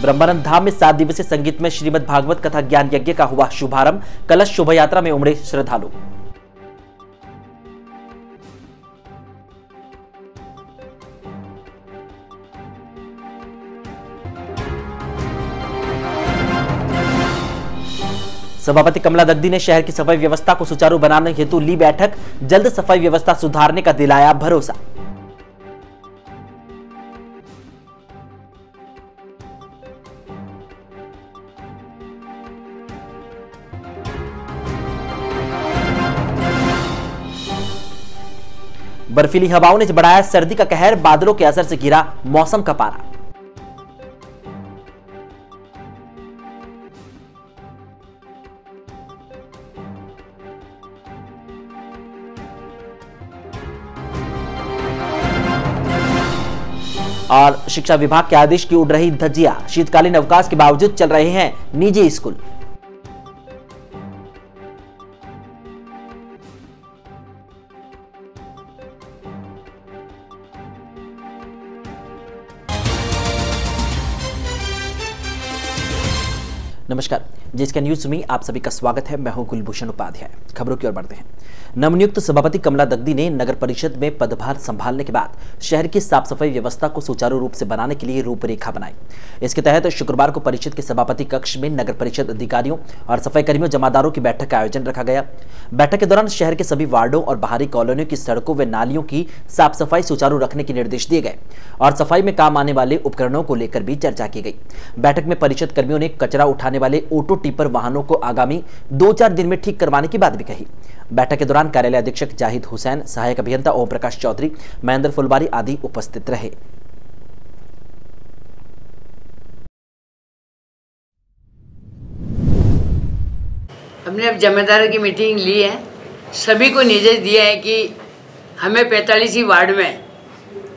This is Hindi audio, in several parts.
ब्रह्मानंद धाम में 7 दिवसीय संगीतमय श्रीमद् भागवत कथा ज्ञान यज्ञ का हुआ शुभारंभ। कलश शोभा यात्रा में उमड़े श्रद्धालु। सभापति कमला दग्दी ने शहर की सफाई व्यवस्था को सुचारू बनाने हेतु ली बैठक। जल्द सफाई व्यवस्था सुधारने का दिलाया भरोसा। बर्फीली हवाओं ने बढ़ाया सर्दी का कहर। बादलों के असर से गिरा मौसम का पारा। और शिक्षा विभाग के आदेश की उड़ रही धज्जियां। शीतकालीन अवकाश के बावजूद चल रहे हैं निजी स्कूल। नमस्कार, जिसका न्यूज में आप सभी का स्वागत है। मैं हूं कुलभूषण उपाध्याय। खबरों की ओर बढ़ते हैं। नवनियुक्त सभापति कमला दग्दी ने नगर परिषद में पदभार संभालने के बाद शहर की साफ सफाई व्यवस्था को सुचारू रूप से बनाने के लिए रूपरेखा बनाई। इसके तहत शुक्रवार को परिषद के सभापति कक्ष में नगर परिषद अधिकारियों और सफाई कर्मियों जमादारों की बैठक का आयोजन रखा गया। बैठक के दौरान शहर के सभी वार्डों और बाहरी कॉलोनियों की सड़कों व नालियों की साफ सफाई सुचारू रखने के निर्देश दिए गए और सफाई में काम आने वाले उपकरणों को लेकर भी चर्चा की गई। बैठक में परिषद कर्मियों ने कचरा उठाने वाले ऑटो टिपर वाहनों को आगामी 2-4 दिन में ठीक करवाने की बात भी कही। बैठक के दौरान कार्यालय अधीक्षक जाहिद हुसैन, सहायक अभियंता ओम प्रकाश चौधरी, महेंद्र फुलबारी आदि उपस्थित रहे। हमने अब जमादारों की मीटिंग ली है। सभी को निर्देश दिया है कि हमें 45 वार्ड में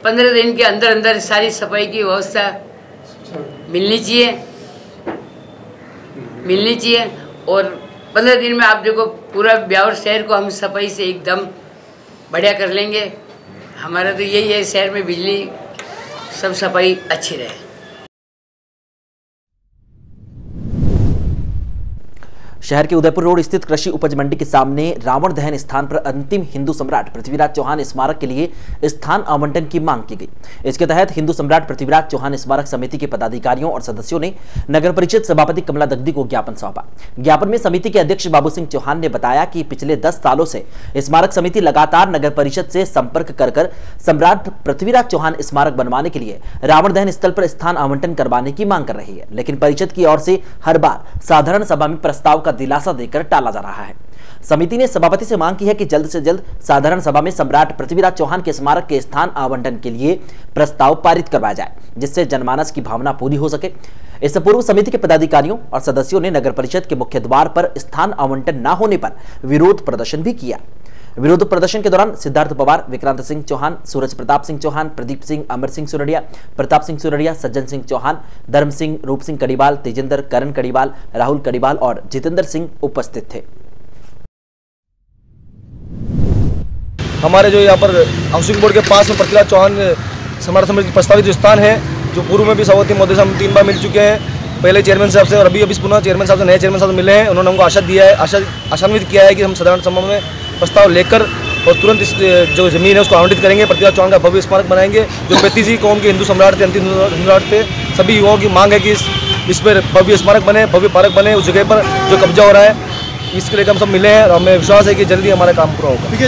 15 दिन के अंदर अंदर सारी सफाई की व्यवस्था मिलनी चाहिए और 15 दिन में आप देखो पूरा ब्यावर शहर को हम सफाई से एकदम बढ़िया कर लेंगे। हमारा तो यही है, शहर में बिजली सब सफाई अच्छी रहे। शहर के उदयपुर रोड स्थित कृषि उपज मंडी के सामने रावण दहन स्थान पर अंतिम हिंदू सम्राट पृथ्वीराज चौहान स्मारक के लिए स्थान आवंटन की मांग की गई। इसके तहत हिंदू सम्राट पृथ्वीराज चौहान स्मारक समिति के पदाधिकारियों और सदस्यों ने नगर परिषद सभापति कमला दग्दी को ज्ञापन सौंपा। ज्ञापन में समिति के अध्यक्ष बाबू सिंह चौहान ने बताया कि पिछले 10 सालों से स्मारक समिति लगातार नगर परिषद से संपर्क कर सम्राट पृथ्वीराज चौहान स्मारक बनवाने के लिए रावण दहन स्थल पर स्थान आवंटन करवाने की मांग कर रही है, लेकिन परिषद की ओर से हर बार साधारण सभा में प्रस्ताव का दिलासा देकर टाला जा रहा है। समिति ने सभापति से मांग की है कि जल्द से जल्द साधारण सभा में सम्राट पृथ्वीराज चौहान के स्मारक के स्थान आवंटन के लिए प्रस्ताव पारित करवाया जाए, जिससे जनमानस की भावना पूरी हो सके। इससे पूर्व समिति के पदाधिकारियों और सदस्यों ने नगर परिषद के मुख्य द्वार पर स्थान आवंटन न होने पर विरोध प्रदर्शन भी किया। विरोध प्रदर्शन के दौरान सिद्धार्थ पवार, विक्रांत सिंह चौहान, सूरज प्रताप सिंह चौहान, प्रदीप सिंह, अमर सिंह सुरडिया, प्रताप सिंह सुरडिया, सज्जन सिंह चौहान, धर्म सिंह, रूप सिंह कड़ीवाल, तेजेंद्र, करण कड़ीवाल, राहुल कड़ीवाल और जितेंद्र सिंह उपस्थित थे। हमारे जो यहाँ पर हाउसिंग बोर्ड के पास में पृथ्वीराज चौहान स्मारक समिति प्रस्तावित जो स्थान है, जो पूर्व में भी सभापति महोदय से हम 3 बार मिल चुके हैं, पहले चेयरमैन साहब से और अभी पुनः चेयरमैन साहब से, नए चेयरमैन साहब से मिले हैं। उन्होंने हमको आशा दिया है, आशान्वित किया है कि हम साधारण सभा में प्रस्ताव लेकर और तुरंत इस जो जमीन है उसको आवंटित करेंगे, पृथ्वीराज चौहान का भव्य स्मारक बनाएंगे। जो 35 कौम के हिंदू सम्राट थे, अंतिम हिंदू सम्राट थे, सभी युवाओं की मांग है कि इस पर भव्य स्मारक बने, भव्य पार्क बने। उस जगह पर जो कब्जा हो रहा है, इसके लिए हम सब मिले हैं और हमें विश्वास है कि जल्दी हमारा काम पूरा होगा।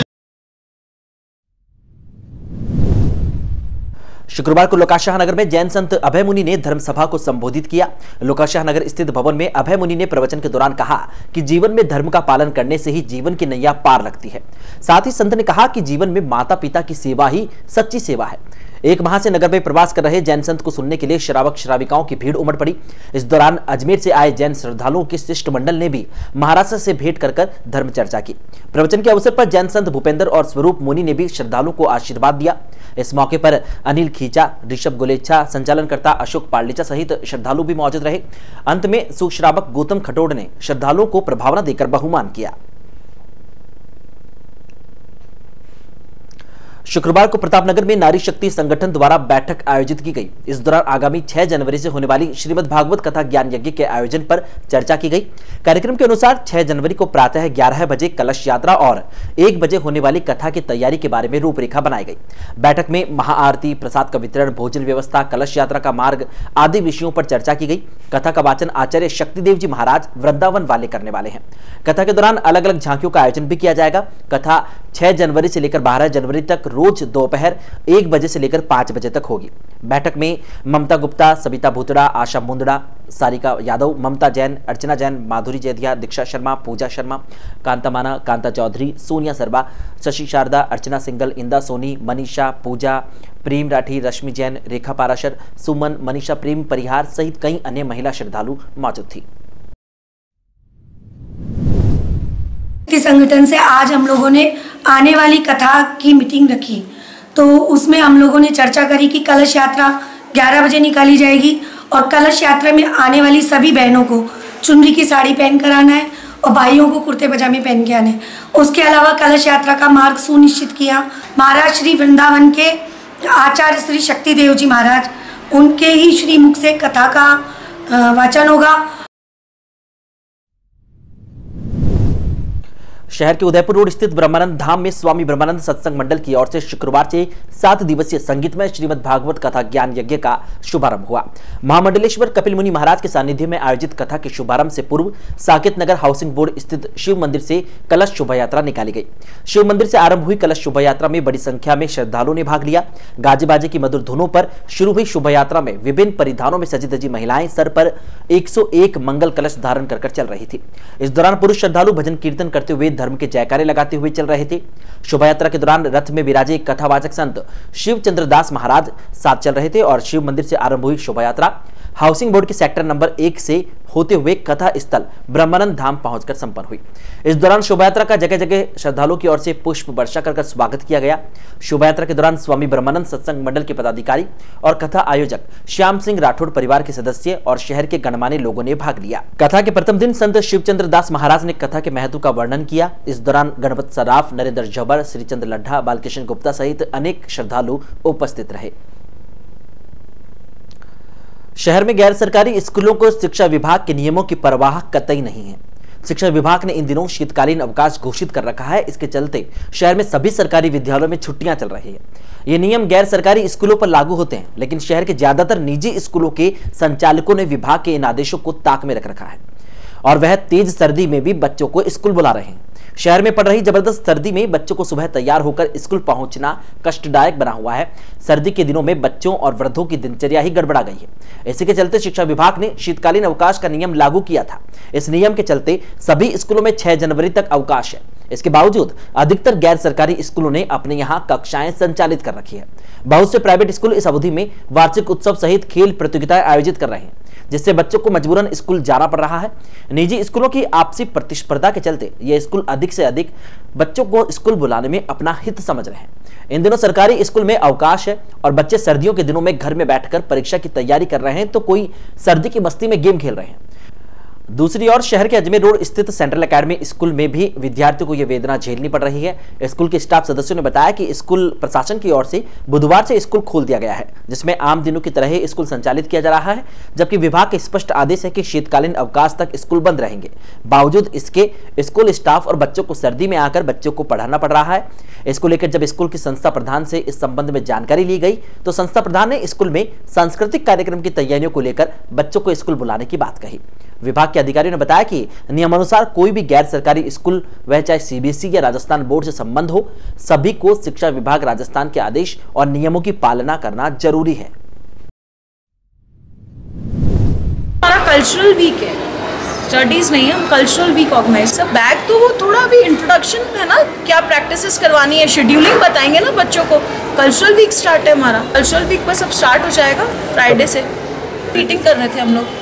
शुक्रवार को लोकाशाह नगर में जैन संत अभय मुनि ने धर्म सभा को संबोधित किया। लोकाशाह नगर स्थित भवन में अभय मुनि ने प्रवचन के दौरान कहा कि जीवन में धर्म का पालन करने से ही जीवन की नैया पार लगती है। साथ ही संत ने कहा कि जीवन में माता पिता की सेवा ही सच्ची सेवा है। 1 माह से नगर में प्रवास कर रहे जैन संत को सुनने के लिए श्रावक श्राविकाओं की भीड़ उमड़ पड़ी। इस दौरान अजमेर से आए जैन श्रद्धालुओं के शिष्टमंडल ने भी महाराष्ट्र से भेंट कर धर्म चर्चा की। प्रवचन के अवसर पर जैन संत भूपेंद्र और स्वरूप मुनि ने भी श्रद्धालुओं को आशीर्वाद दिया। इस मौके पर अनिल खींचा, ऋषभ गोलेच्छा, संचालनकर्ता अशोक पार्लिचा सहित श्रद्धालु भी मौजूद रहे। अंत में सुश्रावक गौतम खटोड़ ने श्रद्धालुओं को प्रभावना देकर बहुमान किया। शुक्रवार को प्रतापनगर में नारी शक्ति संगठन द्वारा बैठक आयोजित की गई। इस दौरान आगामी 6 जनवरी से होने वाली श्रीमद् भागवत कथा ज्ञान यज्ञ के आयोजन पर चर्चा की गई। कार्यक्रम के अनुसार 6 जनवरी को प्रातः 11 बजे कलश यात्रा और 1 बजे होने वाली कथा की तैयारी के बारे में रूपरेखा बनाई गई। बैठक में महाआरती, प्रसाद का वितरण, भोजन व्यवस्था, कलश यात्रा का मार्ग आदि विषयों पर चर्चा की गई। कथा का वाचन आचार्य शक्तिदेव जी महाराज वृंदावन वाले करने वाले हैं। कथा के दौरान अलग अलग झांकियों का आयोजन भी किया जाएगा। कथा 6 जनवरी से लेकर 12 जनवरी तक रोज दोपहर 1 बजे से लेकर 5 बजे तक होगी। बैठक में ममता गुप्ता, सबिता भूतड़ा, आशा मुंदड़ा, सारिका यादव, ममता जैन, अर्चना जैन, माधुरी जैदिया, दीक्षा शर्मा, पूजा शर्मा, कांता माना, कांता चौधरी, सोनिया सरबा, शशि शारदा, अर्चना सिंगल, इंदा सोनी, मनीषा, पूजा, प्रेम राठी, रश्मि जैन, रेखा पाराशर, सुमन, मनीषा प्रेम परिहार सहित कई अन्य महिला श्रद्धालु मौजूद थी। संगठन से आज हम लोगों ने आने वाली कथा की मीटिंग रखी, तो उसमें हम लोगों ने चर्चा करी कि कलश यात्रा 11 बजे निकाली जाएगी और कलश यात्रा में आने वाली सभी बहनों को चुनरी की साड़ी पहन कर आना है और भाइयों को कुर्ते पजामे पहन के आना है। उसके अलावा कलश यात्रा का मार्ग सुनिश्चित किया। महाराज श्री वृंदावन के आचार्य श्री शक्तिदेव जी महाराज, उनके ही श्री मुख से कथा का वाचन होगा। शहर के उदयपुर रोड स्थित ब्रह्मानंद धाम में स्वामी ब्रह्मानंद सत्संग मंडल की ओर से शुक्रवार से 7 दिवसीय संगीतमय श्रीमद् भागवत कथा ज्ञान यज्ञ का शुभारंभ हुआ। महामंडलेश्वर कपिल मुनि महाराज के सानिध्य में आयोजित कथा के शुभारंभ से पूर्व साकेत नगर हाउसिंग बोर्ड स्थित शिव मंदिर से कलश शोभा यात्रा निकाली गई। शिव मंदिर से आरंभ हुई कलश शोभा यात्रा में बड़ी संख्या में श्रद्धालुओं ने भाग लिया। गाजे बाजे की मधुर धुनों पर शुरू हुई शोभा यात्रा में विभिन्न परिधानों में सजी धजी महिलाएं सर पर 101 मंगल कलश धारण कर चल रही थी। इस दौरान पुरुष श्रद्धालु भजन कीर्तन करते हुए धर्म के जयकारे लगाते हुए चल रहे थे। शोभा यात्रा के दौरान रथ में विराजे कथावाचक संत शिव चंद्र दास महाराज साथ चल रहे थे और शिव मंदिर से आरंभ हुई शोभा यात्रा हाउसिंग बोर्ड के सेक्टर नंबर 1 से होते हुए कथा स्थल ब्रह्मानंद धाम पहुंचकर संपन्न हुई। इस दौरान शोभा यात्रा का जगह जगह श्रद्धालुओं की ओर से पुष्प वर्षा कर स्वागत किया गया। शोभा यात्रा के दौरान स्वामी ब्रह्मानंद सत्संग मंडल के पदाधिकारी और कथा आयोजक श्याम सिंह राठौड़ परिवार के सदस्य और शहर के गणमान्य लोगों ने भाग लिया। कथा के प्रथम दिन संत शिवचंद्र दास महाराज ने कथा के महत्व का वर्णन किया। इस दौरान गणपत सराफ, नरेंद्र जबर, श्रीचंद्र लड्ढा, बालकृष्ण गुप्ता सहित अनेक श्रद्धालु उपस्थित रहे। शहर में गैर सरकारी स्कूलों को शिक्षा विभाग के नियमों की परवाह कतई नहीं है। शिक्षा विभाग ने इन दिनों शीतकालीन अवकाश घोषित कर रखा है। इसके चलते शहर में सभी सरकारी विद्यालयों में छुट्टियां चल रही है। ये नियम गैर सरकारी स्कूलों पर लागू होते हैं, लेकिन शहर के ज्यादातर निजी स्कूलों के संचालकों ने विभाग के इन आदेशों को ताक में रख रखा है और वह तेज सर्दी में भी बच्चों को स्कूल बुला रहे हैं। शहर में पड़ रही जबरदस्त सर्दी में बच्चों को सुबह तैयार होकर स्कूल पहुंचना कष्टदायक बना हुआ है। सर्दी के दिनों में बच्चों और वृद्धों की दिनचर्या ही गड़बड़ा गई है। इसी के चलते शिक्षा विभाग ने शीतकालीन अवकाश का नियम लागू किया था। इस नियम के चलते सभी स्कूलों में 6 जनवरी तक अवकाश है। इसके बावजूद अधिकतर गैर सरकारी स्कूलों ने अपने यहां कक्षाएं संचालित कर रखी है। बहुत से प्राइवेट स्कूल इस अवधि में वार्षिक उत्सव सहित खेल प्रतियोगिताएं आयोजित कर रहे हैं, जिससे बच्चों को मजबूरन स्कूल जाना पड़ रहा है। निजी स्कूलों की आपसी प्रतिस्पर्धा के चलते ये स्कूल अधिक से अधिक बच्चों को स्कूल बुलाने में अपना हित समझ रहे हैं। इन दिनों सरकारी स्कूल में अवकाश है और बच्चे सर्दियों के दिनों में घर में बैठकर परीक्षा की तैयारी कर रहे हैं, तो कोई सर्दी की मस्ती में गेम खेल रहे हैं। दूसरी ओर शहर के अजमेर रोड स्थित सेंट्रल एकेडमी स्कूल में भी विद्यार्थियों को यह वेदना झेलनी पड़ रही है। स्कूल के स्टाफ सदस्यों ने बताया कि स्कूल प्रशासन की ओर से बुधवार से स्कूल खोल दिया गया है, जिसमें आम दिनों की तरह ही स्कूल संचालित किया जा रहा है, जबकि विभाग का स्पष्ट आदेश है कि शीतकालीन अवकाश तक स्कूल बंद रहेंगे। बावजूद इसके स्कूल स्टाफ और बच्चों को सर्दी में आकर बच्चों को पढ़ाना पड़ रहा है। इसको लेकर जब स्कूल की संस्था प्रधान से इस संबंध में जानकारी ली गई, तो संस्था प्रधान ने स्कूल में सांस्कृतिक कार्यक्रम की तैयारियों को लेकर बच्चों को स्कूल बुलाने की बात कही। विभाग के अधिकारियों ने बताया कि नियमानुसार कोई भी गैर सरकारी स्कूल, वह चाहे सीबीएसई या राजस्थान बोर्ड से संबंध हो, सभी को शिक्षा विभाग राजस्थान के आदेश और नियमों की पालना करना जरूरी है। हमारा कल्चरल वीक है, स्टडीज नहीं है, हम कल्चरल वीक ऑर्गेनाइज सब बैक तो वो थोड़ा भी इंट्रोडक्शन है ना, क्या प्रैक्टिसेस करवानी है, शेड्यूलिंग बताएंगे ना बच्चों को। कल्चरल वीक स्टार्ट है हमारा, कल्चरल वीक बस अब स्टार्ट हो जाएगा फ्राइडे से। मीटिंग कर रहे थे हम लोग,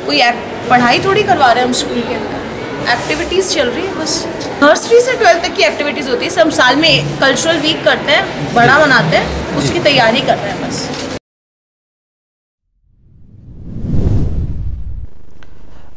कोई पढ़ाई थोड़ी करवा रहे हैं हम स्कूल के अंदर, एक्टिविटीज़ चल रही है बस। नर्सरी से 12th तक की एक्टिविटीज़ होती है। हम साल में कल्चरल वीक करते हैं, बड़ा मनाते हैं, उसकी तैयारी कर रहे हैं बस।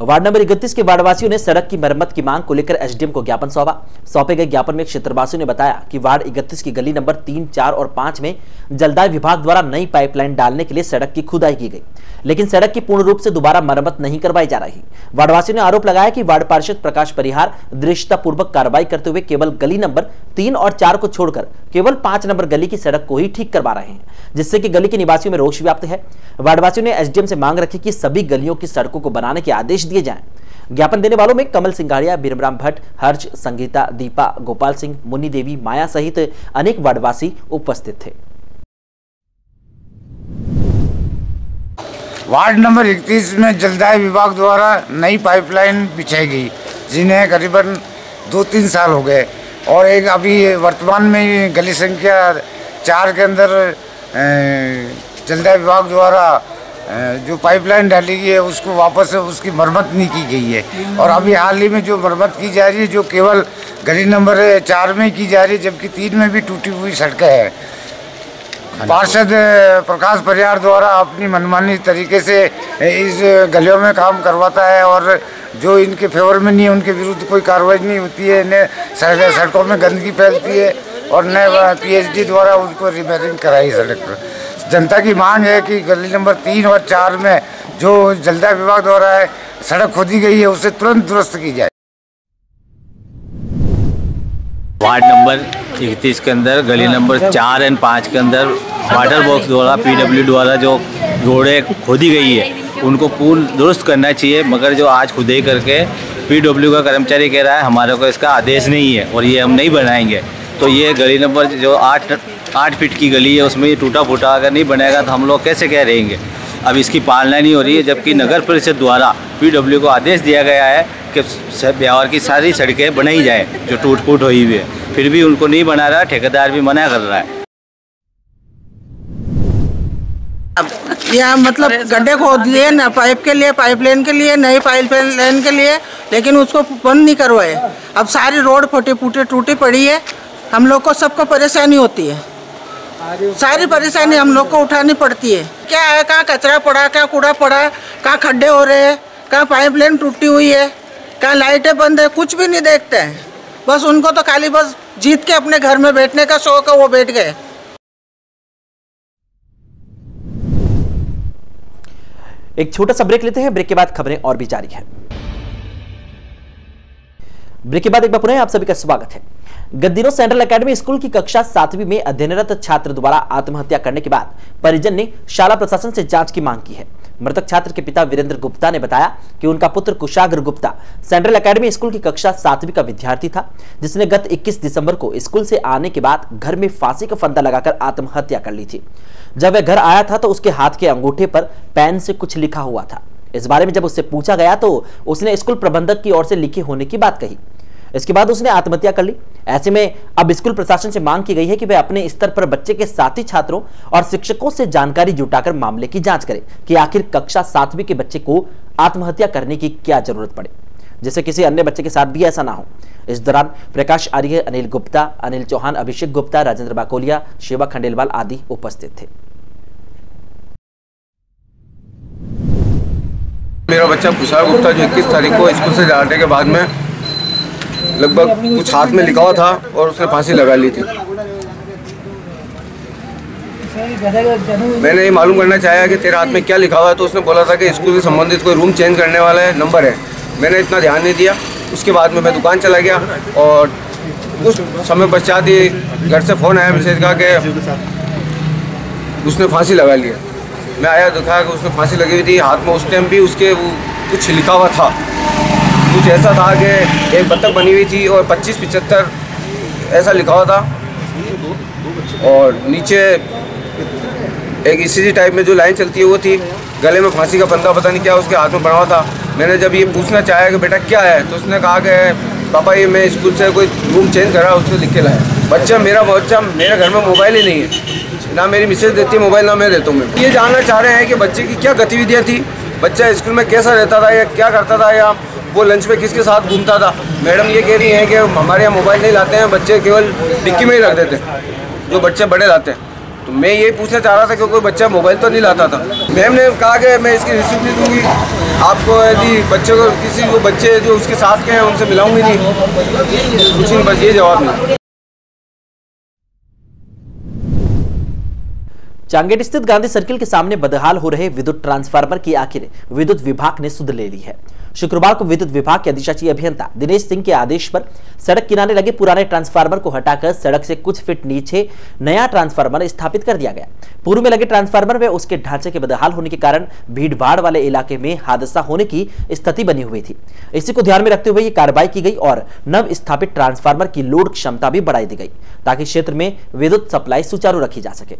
वार्ड नंबर 31 के वार्डवासियों ने सड़क की मरम्मत की मांग को लेकर एसडीएम को ज्ञापन सौंपा। सौंपे गए ज्ञापन में क्षेत्रवासियों ने बताया कि वार्ड 31 की गली नंबर 3, 4 और 5 में जलदाय विभाग द्वारा नई पाइपलाइन डालने के लिए सड़क की खुदाई की गई, लेकिन सड़क की पूर्ण रूप से दोबारा मरम्मत नहीं करवाई जा रही। वार्डवासियों ने आरोप लगाया कि वार्ड पार्षद प्रकाश परिहार दृश्यतापूर्वक कार्रवाई करते हुए केवल गली नंबर 3 और 4 को छोड़कर केवल 5 नंबर गली की सड़क को ही ठीक करवा रहे हैं, जिससे कि गली के निवासियों में रोष व्याप्त है। वार्डवासियों ने एसडीएम से मांग रखी कि सभी गलियों की सड़कों को बनाने के आदेश दिए जाएं। ज्ञापन देने वालों में कमल सिंघाड़िया, बीरमराम भट्ट, हर्ष, संगीता, दीपा, गोपाल सिंह, मुन्नी देवी, माया सहित अनेक वार्डवासी उपस्थित थे। वार्ड नंबर 31 में जलदाय विभाग द्वारा नई पाइपलाइन बिछाई गई, जिन्हें करीबन 2-3 साल हो गए, और एक अभी वर्तमान में गली संख्या 4 के अंदर जलदाय विभाग द्वारा जो पाइपलाइन डाली गई है उसको वापस से उसकी मरम्मत नहीं की गई है। और अभी हाल ही में जो मरम्मत की जा रही है, जो केवल गली नंबर 4 में की जा रही है, जबकि 3 में भी टूटी हुई सड़कें हैं। पार्षद प्रकाश परिहार द्वारा अपनी मनमानी तरीके से इस गलियों में काम करवाता है, और जो इनके फेवर में नहीं है उनके विरुद्ध कोई कार्रवाई नहीं होती है। न सड़कों में गंदगी फैलती है और न पीएचडी द्वारा उनको रिपेयरिंग कराई सड़क पर। जनता की मांग है कि गली नंबर 3 और 4 में जो जलदाय विभाग द्वारा सड़क खोदी गई है उसे तुरंत दुरुस्त की जाए। वार्ड नंबर 31 के अंदर गली नंबर 4 और 5 के अंदर वाटर बॉक्स द्वारा पीडब्ल्यू द्वारा जो रोडें खोदी गई है उनको पूर्ण दुरुस्त करना चाहिए, मगर जो आज खुदाई करके पीडब्ल्यू का कर्मचारी कह रहा है हमारे को इसका आदेश नहीं है और ये हम नहीं बनाएंगे। तो ये गली नंबर जो 8 फीट की गली है उसमें ये टूटा फूटा अगर नहीं बनेगा तो हम लोग कैसे कह रहेंगे। अब इसकी पालना नहीं हो रही है, जबकि नगर परिषद द्वारा पीडब्ल्यू को आदेश दिया गया है कि ब्यावर की सारी सड़कें बनाई जाए जो टूट फूट हुई हुई है, फिर भी उनको नहीं बना रहा, ठेकेदार भी मना कर रहा है। यहाँ मतलब गड्ढे खोद दिए ना पाइप के लिए, पाइपलाइन के लिए, नई पाइपलाइन के लिए, लेकिन उसको बंद नहीं करवाए। अब सारी रोड फटे फूटे टूटी पड़ी है, हम लोग को सबको परेशानी होती है, सारी परेशानी हम लोग को उठानी पड़ती है। क्या है, कहाँ कचरा पड़ा, कहाँ कूड़ा पड़ा, कहाँ खड्डे हो रहे हैं, कहाँ पाइपलाइन टूटी हुई है, कहाँ लाइटें बंद है, कुछ भी नहीं देखते हैं। बस उनको तो खाली बस जीत के अपने घर में बैठने का शौक है, वो बैठ गए। एक छोटा सा ब्रेक लेते हैं, ब्रेक के बाद खबरें और भी जारी है। ब्रेक के बाद एक बार पुनः आप सभी का स्वागत है। गत दिनों सेंट्रल एकेडमी स्कूल की कक्षा 7वीं में अध्ययनरत छात्र द्वारा आत्महत्या करने के बाद परिजन ने शाला प्रशासन से जांच की मांग की है। मृतक छात्र के पिता वीरेंद्र गुप्ता ने बताया कि उनका पुत्र कुशाग्र गुप्ता सेंट्रल एकेडमी स्कूल की कक्षा 7वीं का विद्यार्थी था, जिसने गत 21 दिसंबर को स्कूल से आने के बाद घर में फांसी का फंदा लगाकर आत्महत्या कर ली थी। जब वह घर आया था तो उसके हाथ के अंगूठे पर पेन से कुछ लिखा हुआ था। इस बारे में जब उससे पूछा गया तो उसने स्कूल प्रबंधक की ओर से लिखे होने की बात कही। इसके बाद उसने आत्महत्या कर ली। ऐसे में अब स्कूल प्रशासन से मांग की गई है कि वे अपने स्तर पर बच्चे के साथी छात्रों और शिक्षकों से जानकारी जुटाकर मामले की जांच करें कि आखिर कक्षा 7वीं के बच्चे को आत्महत्या करने की क्या जरूरत पड़े, जिससे किसी अन्य बच्चे के साथ भी ऐसा ना हो। इस दौरान प्रकाश आर्य, अनिल गुप्ता, अनिल चौहान, अभिषेक गुप्ता, राजेंद्र बाकोलिया, शिवा खंडेलवाल आदि उपस्थित थे। मेरा बच्चा कुशाग्र गुप्ता जो 21 तारीख को स्कूल से जाने के बाद में लगभग कुछ हाथ में लिखा हुआ था और उसने फांसी लगा ली थी। मैंने ये मालूम करना चाहा कि तेरे हाथ में क्या लिखा हुआ है, तो उसने बोला था कि स्कूल से संबंधित कोई रूम चेंज करने वाला है, नंबर है। मैंने इतना ध्यान नहीं दिया। उसके बाद में मैं दुकान चला गया और उस समय पश्चात ही घर से फ़ोन आया मैसेज का कि उसने फांसी लगा लिया। मैं आया, देखा कि उसने फांसी लगी हुई थी हाथ में। उस टाइम भी उसके कुछ लिखा हुआ था, कुछ ऐसा था कि एक बत्तख बनी हुई थी और 2575 ऐसा लिखा हुआ था, और नीचे एक ईसीजी टाइप में जो लाइन चलती है वो थी। गले में फांसी का फंदा पता नहीं क्या उसके हाथ में बना हुआ था। मैंने जब ये पूछना चाहा कि बेटा क्या है, तो उसने कहा कि पापा ये मैं स्कूल से कोई रूम चेंज करा, उसको लिख के लाया। मेरा बच्चा मेरे घर में मोबाइल ही नहीं है, ना मेरी मिसेज देती है मोबाइल, ना मैं देता हूँ। मैं ये जानना चाह रहे हैं कि बच्चे की क्या गतिविधियाँ थी, बच्चा स्कूल में कैसा रहता था या क्या करता था, या वो लंच में किसके साथ घूमता था। मैडम ये कह रही हैं कि हमारे यहाँ मोबाइल नहीं लाते हैं, बच्चे केवल डिक्की में ही रख देते हैं जो बच्चे बड़े लाते हैं। तो मैं ये पूछना चाह रहा था कि कोई बच्चा मोबाइल तो नहीं लाता था। मैम ने कहा कि मैं इसकी रिसीप्ट नहीं दूँगी, आपको यदि बच्चे को किसी को बच्चे जो उसके साथ के हैं उनसे मिलाऊंगी नहीं, कुछ नहीं, बस ये जवाब मिला। चांगेड स्थित गांधी सर्किल के सामने बदहाल हो रहे विद्युत ट्रांसफार्मर की आखिर विद्युत विभाग ने सुध ले ली है। शुक्रवार को विद्युत विभाग के अधिशासी अभियंता दिनेश सिंह के आदेश पर सड़क किनारे लगे पुराने ट्रांसफार्मर को हटाकर सड़क से कुछ फीट नीचे नया ट्रांसफार्मर स्थापित कर दिया गया। पूर्व में लगे ट्रांसफार्मर में उसके ढांचे के बदहाल होने के कारण भीड़ भाड़ वाले इलाके में हादसा होने की स्थिति बनी हुई थी। इसी को ध्यान में रखते हुए ये कार्रवाई की गई और नव स्थापित ट्रांसफार्मर की लोड क्षमता भी बढ़ाई दी गई ताकि क्षेत्र में विद्युत सप्लाई सुचारू रखी जा सके।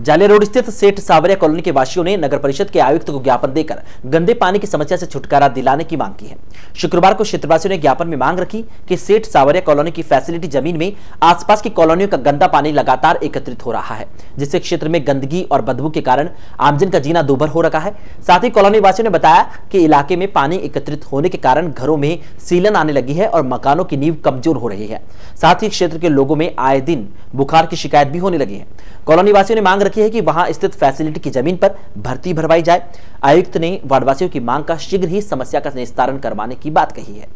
जाले रोड स्थित सेठ सावरिया कॉलोनी के वासियों ने नगर परिषद के आयुक्त को ज्ञापन देकर गंदे पानी की समस्या से छुटकारा दिलाने की मांग की है। शुक्रवार को क्षेत्रवासियों ने ज्ञापन में मांग रखी कि सेठ सावरिया कॉलोनी की फैसिलिटी जमीन में आसपास की कॉलोनियों का गंदा पानी लगातार एकत्रित हो रहा है, जिससे क्षेत्र में गंदगी और बदबू के कारण आमजन का जीना दूभर हो रखा है। साथ ही कॉलोनी वासियों ने बताया कि इलाके में पानी एकत्रित होने के कारण घरों में सीलन आने लगी है और मकानों की नींव कमजोर हो रही है। साथ ही क्षेत्र के लोगों में आए दिन बुखार की शिकायत भी होने लगी है। कॉलोनी वासियों ने मांग रखी है कि वहां स्थित फैसिलिटी की जमीन पर भर्ती भरवाई जाए। आयुक्त ने वार्डवासियों की मांग का शीघ्र ही समस्या का निस्तारण करवाने की बात कही है।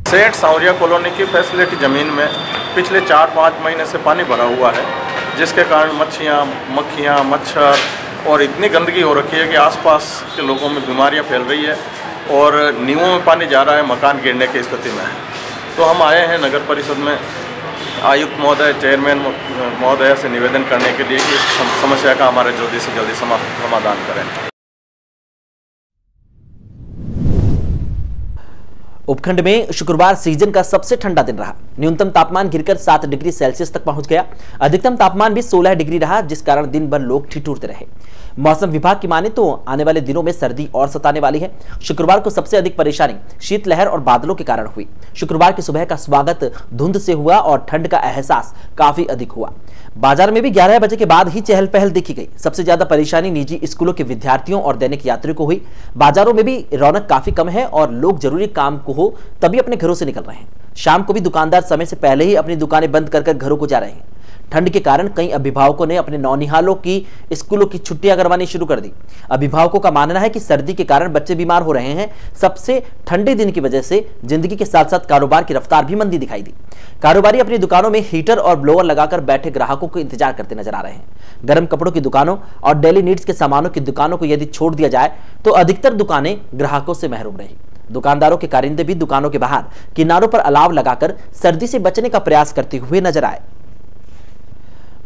सेठ सावरिया कॉलोनी की फैसिलिटी ज़मीन में पिछले 4-5 महीने से पानी भरा हुआ है, जिसके कारण मच्छियाँ, मक्खियाँ, मच्छर और इतनी गंदगी हो रखी है कि आसपास के लोगों में बीमारियाँ फैल रही है और नींवों में पानी जा रहा है, मकान गिरने की स्थिति में है। तो हम आए हैं नगर परिषद में आयुक्त महोदय, चेयरमैन महोदय से निवेदन करने के लिए कि इस समस्या का हमारे जल्दी से जल्दी समाधान करें। उपखंड में शुक्रवार सीजन का सबसे ठंडा दिन रहा। न्यूनतम तापमान गिरकर 7 डिग्री सेल्सियस तक पहुंच गया। अधिकतम तापमान भी 16 डिग्री रहा, जिस कारण दिन भर लोग ठिठुरते रहे। मौसम विभाग की माने तो आने वाले दिनों में सर्दी और सताने वाली है। शुक्रवार को सबसे अधिक परेशानी शीतलहर और बादलों के कारण हुई। शुक्रवार की सुबह का स्वागत धुंध से हुआ और ठंड का एहसास काफी अधिक हुआ। बाजार में भी 11 बजे के बाद ही चहल पहल देखी गई। सबसे ज्यादा परेशानी निजी स्कूलों के विद्यार्थियों और दैनिक यात्रियों को हुई। बाजारों में भी रौनक काफी कम है और लोग जरूरी काम को हो तभी अपने घरों से निकल रहे हैं। शाम को भी दुकानदार समय से पहले ही अपनी दुकानें बंद कर घरों को जा रहे हैं। ठंड के कारण कई अभिभावकों ने अपने नौनिहालों की स्कूलों की छुट्टियां करवानी शुरू कर दी। अभिभावकों का मानना है कि सर्दी के कारण बच्चे बीमार हो रहे हैं। सबसे ठंडे दिन की वजह से जिंदगी के साथ साथ कारोबार की रफ्तार भी मंदी दिखाई दी। कारोबारी अपनी दुकानों में हीटर और ब्लोअर लगाकर बैठे ग्राहकों को इंतजार करते नजर आ रहे हैं। गर्म कपड़ों की दुकानों और डेली नीड्स के सामानों की दुकानों को यदि छोड़ दिया जाए तो अधिकतर दुकानें ग्राहकों से महरूम रही। दुकानदारों के कारिंदे भी दुकानों के बाहर किनारों पर अलाव लगाकर सर्दी से बचने का प्रयास करते हुए नजर आए।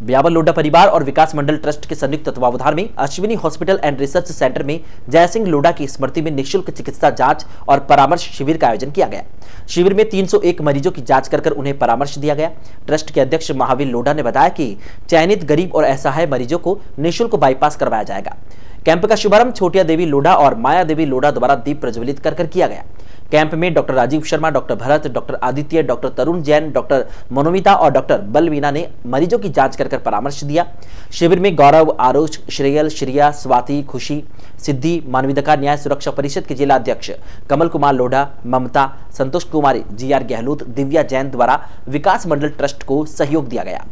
ब्यावर लोढ़ा परिवार और विकास मंडल ट्रस्ट के संयुक्त तत्वावधान में Ashwini hospital and research centre में जयसिंह लोढ़ा की स्मृति में निःशुल्क चिकित्सा जांच और परामर्श शिविर का आयोजन किया गया। शिविर में 301 मरीजों की जांच कर उन्हें परामर्श दिया गया। ट्रस्ट के अध्यक्ष महावीर लोढ़ा ने बताया कि चयनित गरीब और असहाय मरीजों को निःशुल्क बाईपास करवाया जाएगा। कैंप का शुभारंभ छोटिया देवी लोढ़ा और माया देवी लोढ़ा द्वारा दीप प्रज्वलित कर किया गया। कैंप में doctor Rajeev Sharma, doctor Bharat, doctor Aditya, doctor Tarun Jain, doctor Manomita और डॉक्टर बलवीना ने मरीजों की जांच कर परामर्श दिया। शिविर में गौरव, आरुष, श्रेयल, श्रिया, स्वाति, खुशी, सिद्धि, मानवाधिकार न्याय सुरक्षा परिषद के जिला अध्यक्ष कमल कुमार लोढ़ा, ममता, संतोष कुमारी, GR गहलोत, दिव्या जैन द्वारा विकास मंडल ट्रस्ट को सहयोग दिया गया।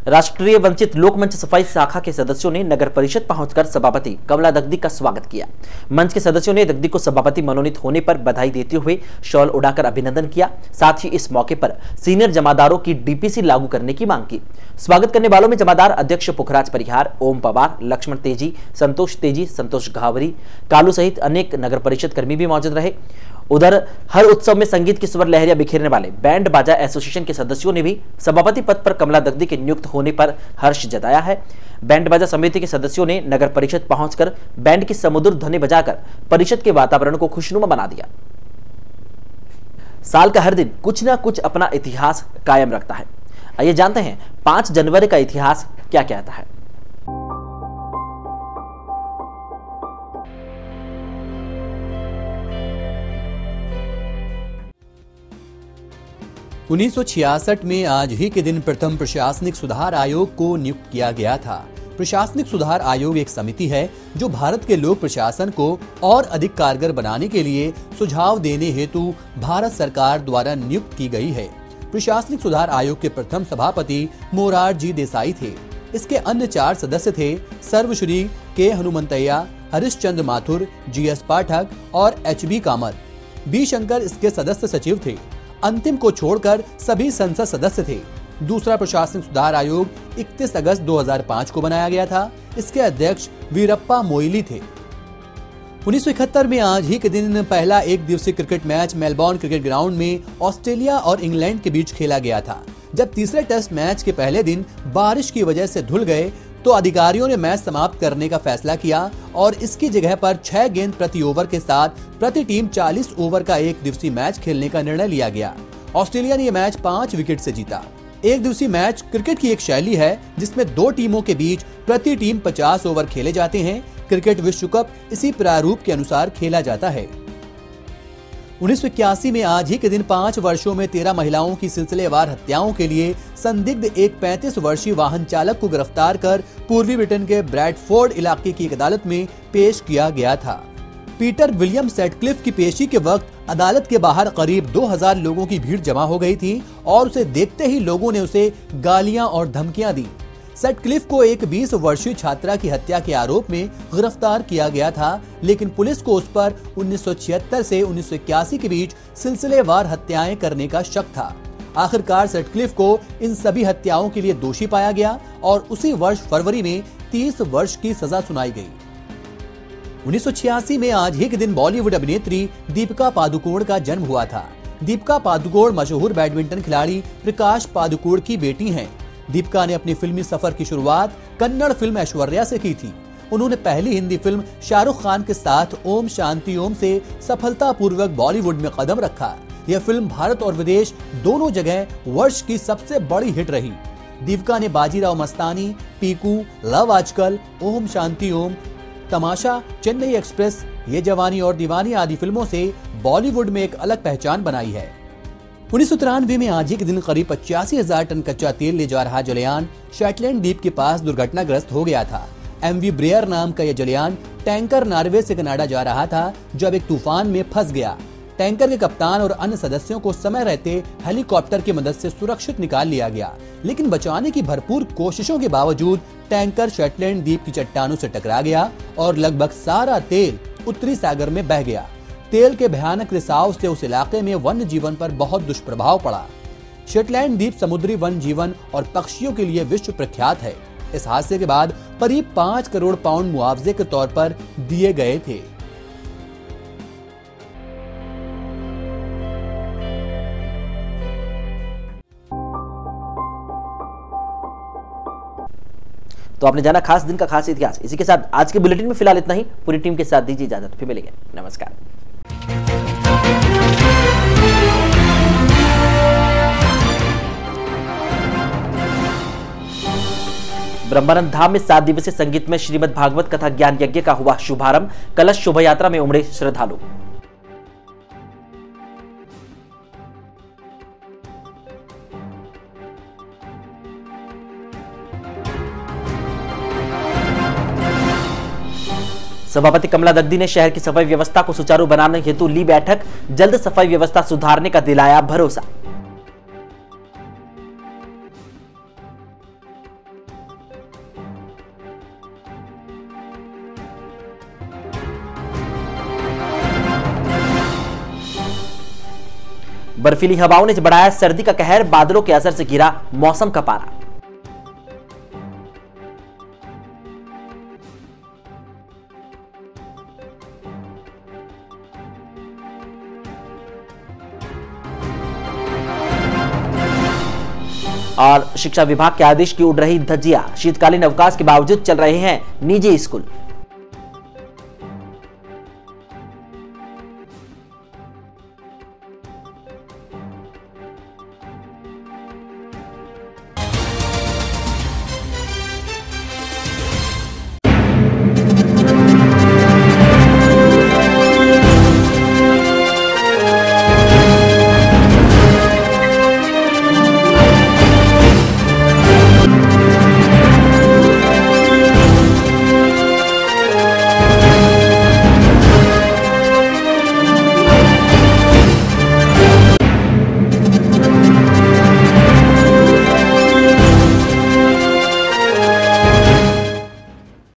राष्ट्रीय वंचित लोकमंच सफाई शाखा के सदस्यों ने नगर परिषद पहुंचकर सभापति कमला दगदी का स्वागत किया। मंच के सदस्यों ने दगदी को सभापति मनोनीत होने पर बधाई देते हुए शॉल उड़ाकर अभिनंदन किया। साथ ही इस मौके पर सीनियर जमादारों की DPC लागू करने की मांग की। स्वागत करने वालों में जमादार अध्यक्ष पुखराज परिहार, ओम पवार, लक्ष्मण तेजी, संतोष तेजी, संतोष घावरी, कालू सहित अनेक नगर परिषद कर्मी भी मौजूद रहे। उधर हर उत्सव में संगीत की स्वर लहरियां बिखेरने वाले बैंड बाजा एसोसिएशन के सदस्यों ने भी सभापति पद पर कमला दगदी के नियुक्त होने पर हर्ष जताया है। बैंड बाजा समिति के सदस्यों ने नगर परिषद पहुंचकर बैंड की सुमधुर ध्वनि बजाकर परिषद के वातावरण को खुशनुमा बना दिया। साल का हर दिन कुछ ना कुछ अपना इतिहास कायम रखता है। आइए जानते हैं 5 जनवरी का इतिहास क्या कहता है। 1966 में आज ही के दिन प्रथम प्रशासनिक सुधार आयोग को नियुक्त किया गया था। प्रशासनिक सुधार आयोग एक समिति है जो भारत के लोक प्रशासन को और अधिक कारगर बनाने के लिए सुझाव देने हेतु भारत सरकार द्वारा नियुक्त की गई है। प्रशासनिक सुधार आयोग के प्रथम सभापति मोरारजी देसाई थे। इसके अन्य 4 सदस्य थे सर्वश्री के हनुमंतैया, हरिश्चंद्र माथुर, GS पाठक और HB कामत। बी शंकर इसके सदस्य सचिव थे। अंतिम को छोड़कर सभी संसद सदस्य थे। दूसरा प्रशासनिक सुधार आयोग 31 अगस्त 2005 को बनाया गया था। इसके अध्यक्ष वीरप्पा मोइली थे। 1971 में आज ही के दिन पहला एक दिवसीय cricket match Melbourne cricket ground में ऑस्ट्रेलिया और इंग्लैंड के बीच खेला गया था। जब तीसरे टेस्ट मैच के पहले दिन बारिश की वजह से धुल गए तो अधिकारियों ने मैच समाप्त करने का फैसला किया और इसकी जगह पर 6 गेंद प्रति ओवर के साथ प्रति टीम 40 ओवर का एक दिवसीय मैच खेलने का निर्णय लिया गया। ऑस्ट्रेलिया ने यह मैच 5 विकेट से जीता। एक दिवसीय मैच क्रिकेट की एक शैली है जिसमें 2 टीमों के बीच प्रति टीम 50 ओवर खेले जाते हैं। क्रिकेट विश्व कप इसी प्रारूप के अनुसार खेला जाता है। 1981 में आज ही के दिन 5 वर्षों में 13 महिलाओं की सिलसिलेवार हत्याओं के लिए संदिग्ध एक 35 वर्षीय वाहन चालक को गिरफ्तार कर पूर्वी ब्रिटेन के ब्रैडफोर्ड इलाके की एक अदालत में पेश किया गया था। पीटर विलियम सैटक्लिफ की पेशी के वक्त अदालत के बाहर करीब 2000 लोगों की भीड़ जमा हो गई थी और उसे देखते ही लोगों ने उसे गालियां और धमकियां दी। सैटक्लिफ को एक 20 वर्षीय छात्रा की हत्या के आरोप में गिरफ्तार किया गया था, लेकिन पुलिस को उस पर 1976 से 1981 के बीच सिलसिलेवार हत्याएं करने का शक था। आखिरकार सैटक्लिफ को इन सभी हत्याओं के लिए दोषी पाया गया और उसी वर्ष फरवरी में 30 वर्ष की सजा सुनाई गई। 1986 में आज ही के दिन बॉलीवुड अभिनेत्री दीपिका पादुकोण का जन्म हुआ था। दीपिका पादुकोण मशहूर बैडमिंटन खिलाड़ी प्रकाश पादुकोण की बेटी हैं। दीपिका ने अपनी फिल्मी सफर की शुरुआत कन्नड़ फिल्म ऐश्वर्या से की थी। उन्होंने पहली हिंदी फिल्म शाहरुख खान के साथ ओम शांति ओम से सफलतापूर्वक बॉलीवुड में कदम रखा। यह फिल्म भारत और विदेश दोनों जगह वर्ष की सबसे बड़ी हिट रही। दीपिका ने बाजीराव मस्तानी, पीकू, लव आजकल, ओम शांति ओम, तमाशा, चेन्नई एक्सप्रेस, ये जवानी और दीवानी आदि फिल्मों से बॉलीवुड में एक अलग पहचान बनाई है। 1993 में आज ही के दिन करीब 85,000 टन कच्चा तेल ले जा रहा जलयान शेटलैंड द्वीप के पास दुर्घटनाग्रस्त हो गया था। MV ब्रेयर नाम का यह जलयान टैंकर नॉर्वे से कनाडा जा रहा था जब एक तूफान में फंस गया। टैंकर के कप्तान और अन्य सदस्यों को समय रहते हेलीकॉप्टर की मदद से सुरक्षित निकाल लिया गया, लेकिन बचाने की भरपूर कोशिशों के बावजूद टैंकर शेटलैंड द्वीप की चट्टानों से टकरा गया और लगभग सारा तेल उत्तरी सागर में बह गया। तेल के भयानक रिसाव से उस इलाके में वन्य जीवन पर बहुत दुष्प्रभाव पड़ा। शेटलैंड द्वीप समुद्री वन जीवन और पक्षियों के लिए विश्व प्रख्यात है। इस हादसे के बाद करीब 5 करोड़ पाउंड मुआवजे के तौर पर दिए गए थे। तो आपने जाना खास दिन का खास इतिहास। इसी के साथ आज के बुलेटिन में फिलहाल इतना ही। पूरी टीम के साथ दीजिए इजाजत, फिर मिलेंगे। नमस्कार। ब्रह्मानंद धाम में 7 दिवसीय संगीत में श्रीमद् भागवत कथा ज्ञान यज्ञ का हुआ शुभारंभ। कलश शोभा यात्रा में उमड़े श्रद्धालु। सभापति कमला दग्दी ने शहर की सफाई व्यवस्था को सुचारू बनाने हेतु ली बैठक। जल्द सफाई व्यवस्था सुधारने का दिलाया भरोसा। बर्फीली हवाओं ने बढ़ाया सर्दी का कहर। बादलों के असर से गिरा मौसम का पारा। और शिक्षा विभाग के आदेश की उड़ रही धज्जियां। शीतकालीन अवकाश के बावजूद चल रहे हैं निजी स्कूल।